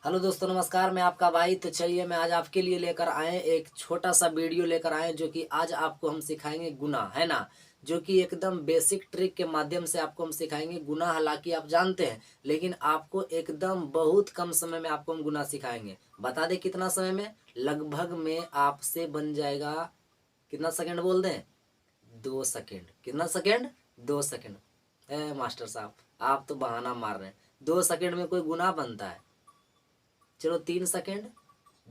Hello दोस्तों, नमस्कार। मैं आपका भाई। तो चलिए, मैं आज आपके लिए लेकर आए एक छोटा सा वीडियो लेकर आए, जो कि आज आपको हम सिखाएंगे गुना, है ना। जो कि एकदम बेसिक ट्रिक के माध्यम से आपको हम सिखाएंगे गुना। हालांकि आप जानते हैं, लेकिन आपको एकदम बहुत कम समय में आपको हम गुना सिखाएंगे। बता दें कितना समय में? लगभग में आपसे बन जाएगा। कितना सेकंड बोल दें? 2 सेकंड। कितना सेकंड? 2 सेकंड। मास्टर साहब, आप तो बहाना मार रहे हैं। 2 सेकंड में कोई गुना बनता है? चलो 3 सेकंड।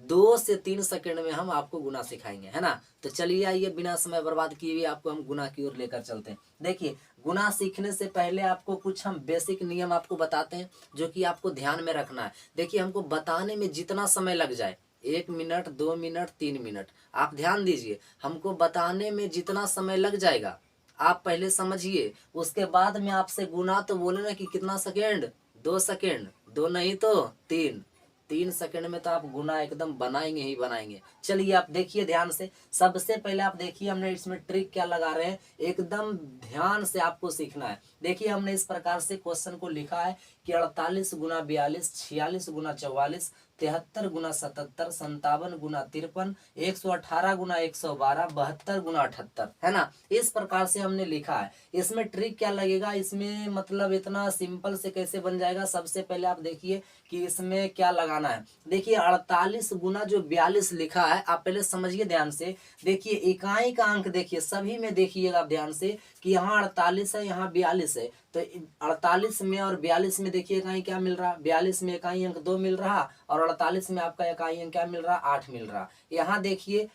2 से 3 सेकंड में हम आपको गुना सिखाएंगे, है ना। तो चलिए, आइए बिना समय बर्बाद किए हुए आपको हम गुना की ओर लेकर चलते हैं। देखिए, गुना सीखने से पहले आपको कुछ हम बेसिक नियम आपको बताते हैं, जो कि आपको ध्यान में रखना है। देखिए, हमको बताने में जितना समय लग जाए, 1 मिनट, 2 मिनट, 3 मिनट, आप ध्यान दीजिए। हमको बताने में जितना समय लग जाएगा, आप पहले समझिए। उसके बाद में आपसे गुना तो बोले ना कि कितना सेकेंड? 2 सेकेंड। दो नहीं तो 3। 3 सेकंड में तो आप गुना एकदम बनाएंगे ही बनाएंगे। चलिए, आप देखिए ध्यान से। सबसे पहले आप देखिए, हमने इसमें ट्रिक क्या लगा रहे हैं, एकदम ध्यान से आपको सीखना है। देखिए, हमने इस प्रकार से क्वेश्चन को लिखा है कि 48 गुना 42, 46 गुना 44, 73 गुना 77, 57 गुना 53, 118 गुना 112, 72 गुना 78, है ना। इस प्रकार से हमने लिखा है। इसमें ट्रिक क्या लगेगा, इसमें मतलब इतना सिंपल से कैसे बन जाएगा। सबसे पहले आप देखिए कि इसमें क्या लगाना है। देखिए, 48 गुना 42 लिखा है, आप पहले समझिए ध्यान से। देखिए, इकाई का अंक देखिए, सभी में देखिएगा आप ध्यान से कि यहाँ 48 है, यहाँ 42 है। तो 48 में और 42 में देखिए इकाई क्या मिल रहा। 42 में इकाई अंक 2 मिल रहा, और 48 में आपका इकाई अंक क्या मिल रहा? 8 मिल रहा। यहाँ देखिए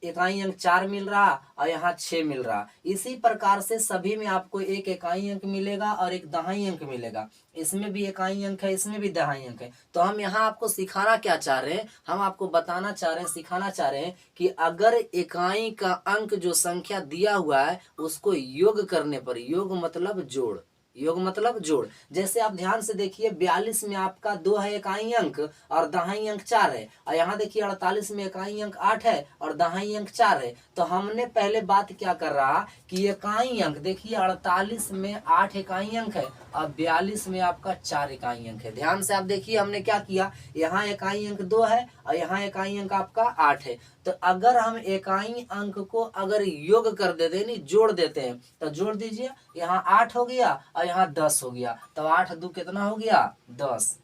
इकाई अंक 4 मिल रहा, और यहाँ 6 मिल रहा। इसी प्रकार से सभी में आपको एक इकाई अंक मिलेगा और एक दहाई अंक मिलेगा। इसमें भी इकाई अंक है, इसमें भी दहाई अंक है। तो हम यहाँ आपको सिखाना क्या चाह रहे हैं, हम आपको बताना चाह रहे हैं, सिखाना चाह रहे हैं कि अगर इकाई का अंक जो संख्या दिया हुआ है, उसको योग करने पर, योग मतलब जोड़, योग मतलब जोड़। जैसे आप ध्यान से देखिए, 42 में आपका 2 है इकाई अंक, और दहाई अंक 4 है। और यहाँ देखिए 48 में इकाई अंक 8 है और दहाई अंक 4 है। तो हमने पहले बात क्या कर रहा कि इकाई अंक देखिए, 48 में 8 इकाई अंक है और 42 में आपका 4 इकाई अंक है। ध्यान से आप देखिए, हमने क्या किया, यहाँ इकाई अंक 2 है और यहाँ इकाई अंक आपका 8 है। तो अगर हम इकाई अंक को अगर योग कर देते हैं, नहीं जोड़ देते हैं, तो जोड़ दीजिए। यहाँ 8 हो गया और यहाँ 10 हो गया। तो 8 दो कितना हो गया? 10।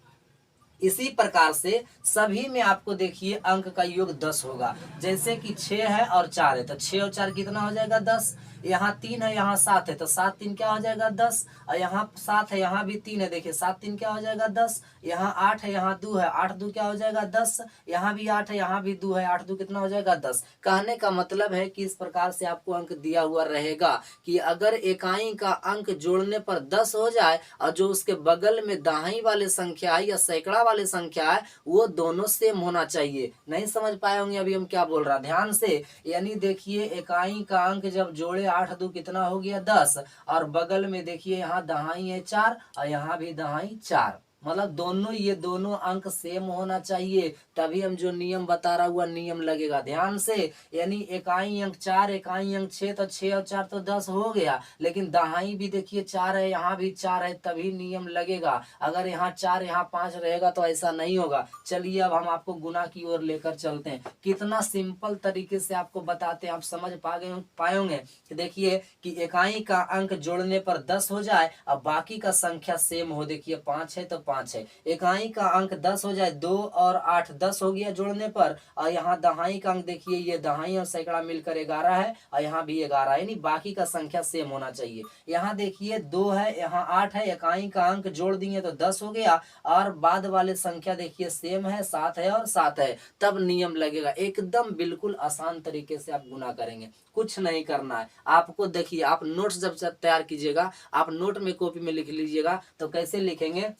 इसी प्रकार से सभी में आपको देखिए अंक का योग 10 होगा। जैसे कि 6 है और 4 है, तो 6 और 4 कितना हो जाएगा? 10। यहाँ 3 है, यहाँ 7 है, तो 7 3 क्या हो जाएगा? 10। और यहाँ 7 है, यहाँ भी 3 है, देखिए 7 3 क्या हो जाएगा? 10। यहाँ 8 है, यहाँ 2 है, 8 2 क्या हो जाएगा? 10। यहाँ भी 8 है, यहाँ भी 2 है, 8 2 कितना हो जाएगा? 10। कहने का मतलब है कि इस प्रकार से आपको अंक दिया हुआ रहेगा कि अगर इकाई का अंक जोड़ने पर 10 हो जाए, और जो उसके बगल में दहाई वाले संख्या है या सैकड़ा वाले संख्या है, वो दोनों सेम होना चाहिए। नहीं समझ पाए होंगे अभी हम क्या बोल रहा, ध्यान से। यानी देखिए, इकाई का अंक जब जोड़े 8 दो कितना हो गया? 10। और बगल में देखिए यहाँ दहाई है 4 और यहाँ भी दहाई 4, मतलब दोनों, ये दोनों अंक सेम होना चाहिए, तभी हम जो नियम बता रहा हुआ नियम लगेगा। ध्यान से। यानी इकाई अंक 4, इकाई अंक 6, तो 6 और 4 तो 10 हो गया, लेकिन दहाई भी देखिए 4 है, यहाँ भी 4 है, तभी नियम लगेगा। अगर यहाँ 4 यहाँ 5 रहेगा तो ऐसा नहीं होगा। चलिए, अब हम आपको गुना की ओर लेकर चलते हैं। कितना सिंपल तरीके से आपको बताते हैं, आप समझ पाएंगे कि देखिए कि इकाई का अंक जोड़ने पर 10 हो जाए और बाकी का संख्या सेम हो। देखिए 5 है तो 5 है। इकाई का अंक 10 हो जाए, 2 और 8 10 हो गया जोड़ने पर। और यहाँ दहाई का अंक देखिए, ये दहाई और सैकड़ा मिलकर 11 है और यहाँ भी 11 है, यानी बाकी का संख्या सेम होना चाहिए। यहाँ देखिए 2 है, यहाँ 8 है, इकाई का अंक जोड़ दिए तो 10 हो गया, और बाद वाले संख्या देखिए सेम है, 7 है और 7 है, तब नियम लगेगा। एकदम बिल्कुल आसान तरीके से आप गुना करेंगे, कुछ नहीं करना है आपको। देखिए, आप नोट्स जब तैयार कीजिएगा, आप नोट में कॉपी में लिख लीजिएगा। तो कैसे लिखेंगे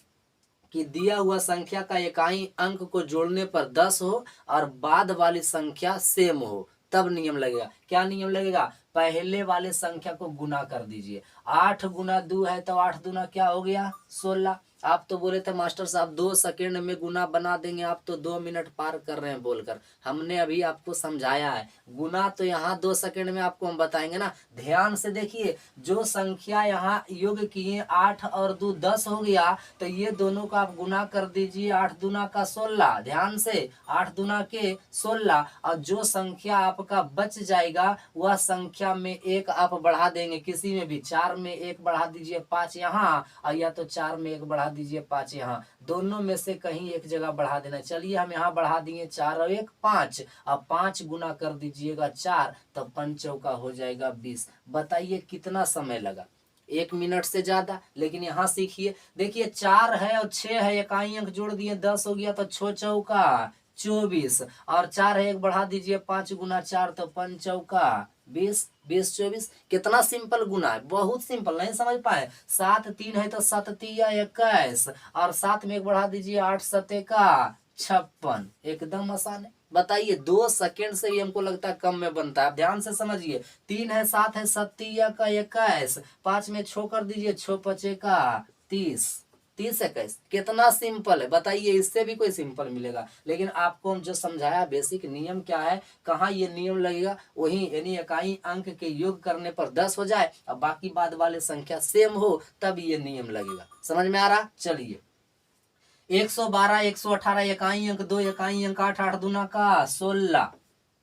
कि दिया हुआ संख्या का इकाई अंक को जोड़ने पर 10 हो और बाद वाली संख्या सेम हो, तब नियम लगेगा। क्या नियम लगेगा? पहले वाले संख्या को गुना कर दीजिए। 8 गुना 2 है, तो 8 दूना क्या हो गया? 16। आप तो बोले थे मास्टर साहब 2 सेकंड में गुना बना देंगे, आप तो 2 मिनट पार कर रहे हैं बोलकर। हमने अभी आपको समझाया है, गुना तो यहाँ 2 सेकंड में आपको हम बताएंगे ना। ध्यान से देखिए, जो संख्या यहाँ योग किए 8 और 2 10 हो गया, तो ये दोनों का आप गुना कर दीजिए, 8 दूना का 16। ध्यान से 8 दूना के 16, और जो संख्या आपका बच जाएगा वह संख्या में एक आप बढ़ा देंगे, किसी में भी 4 में 1 बढ़ा दीजिए 5 यहाँ, और या तो 4 में 1 बढ़ा दीजिए 5 यहाँ, दोनों में से कहीं एक जगह बढ़ा देना। चलिए हम यहाँ बढ़ा दिए 4 और 1 5, अब 5 गुना कर दीजिएगा 4, तब 5 चौका हो जाएगा 20। बताइए कितना समय लगा? 1 मिनट से ज्यादा। लेकिन यहाँ सीखिए, देखिए 4 है और 6 है, इकाई अंक जोड़ दिए 10 हो गया, तो 6 चौका 24, और 4 है 1 बढ़ा दीजिए 5 गुना 4, तो 5 चौका 20, 20 24। कितना सिंपल गुना है, बहुत सिंपल। नहीं समझ पाए? 7 3 है तो 7 तिया 21, और 7 में 1 बढ़ा दीजिए 8 सते का 56। एकदम आसान है। बताइए 2 सेकंड से भी हमको लगता है कम में बनता है। आप ध्यान से समझिए, 3 है 7 है 7 का 21, 5 में 6 कर दीजिए 6 5 का 30, 30 21। कितना सिंपल है बताइए, इससे भी कोई सिंपल मिलेगा? लेकिन आपको हम जो समझाया बेसिक नियम क्या है, कहाँ ये नियम लगेगा, वही यानी इकाई अंक के योग करने पर 10 हो जाए और बाकी बाद वाले संख्या सेम हो, तब ये नियम लगेगा। समझ में आ रहा? चलिए 112 118 इकाई अंक 2 इकाई अंक 8 8 दूना का 16।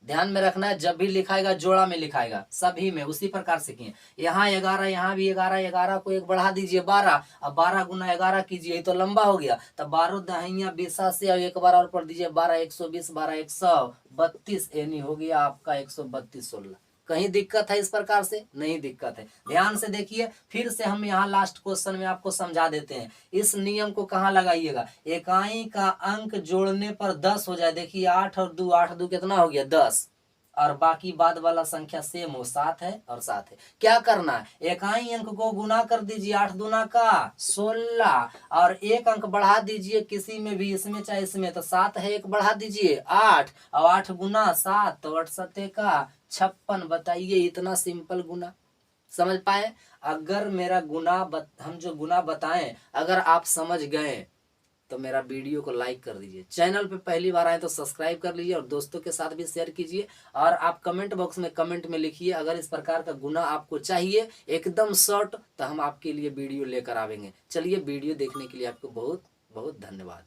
ध्यान में रखना है, जब भी लिखाएगा जोड़ा में लिखाएगा, सभी में उसी प्रकार से किए। यहाँ 11, यहाँ भी 11, 11 को 1 बढ़ा दीजिए 12, अब 12 गुना 11 कीजिए, तो लंबा हो गया। तब 12 दहिया 20 से, और 1 बार और पढ़ दीजिए 12 120 12 132, यानी हो गया आपका 132 16। कहीं दिक्कत है इस प्रकार से? नहीं दिक्कत है। ध्यान से देखिए, फिर से हम यहाँ लास्ट क्वेश्चन में आपको समझा देते हैं। इस नियम को कहाँ लगाइएगा? इकाई का अंक जोड़ने पर 10 हो जाए। देखिए 8 और 2, 8 2 कितना हो गया 10, और बाकी बाद वाला संख्या सेम हो, 7 है और 7 है। क्या करना है? इकाई अंक को गुना कर दीजिए, 8 दूना का 16, और एक अंक बढ़ा दीजिए किसी में भी, इसमें चाहे इसमें, तो 7 है 1 बढ़ा दीजिए 8, और 8 गुना 7, तो 8 सत्ते का 56। बताइए इतना सिंपल गुना समझ पाए? अगर मेरा हम जो गुना बताएं अगर आप समझ गए तो मेरा वीडियो को लाइक कर दीजिए। चैनल पे पहली बार आए तो सब्सक्राइब कर लीजिए, और दोस्तों के साथ भी शेयर कीजिए। और आप कमेंट बॉक्स में कमेंट में लिखिए, अगर इस प्रकार का गुना आपको चाहिए एकदम शॉर्ट, तो हम आपके लिए वीडियो लेकर आवेंगे। चलिए, वीडियो देखने के लिए आपको बहुत बहुत धन्यवाद।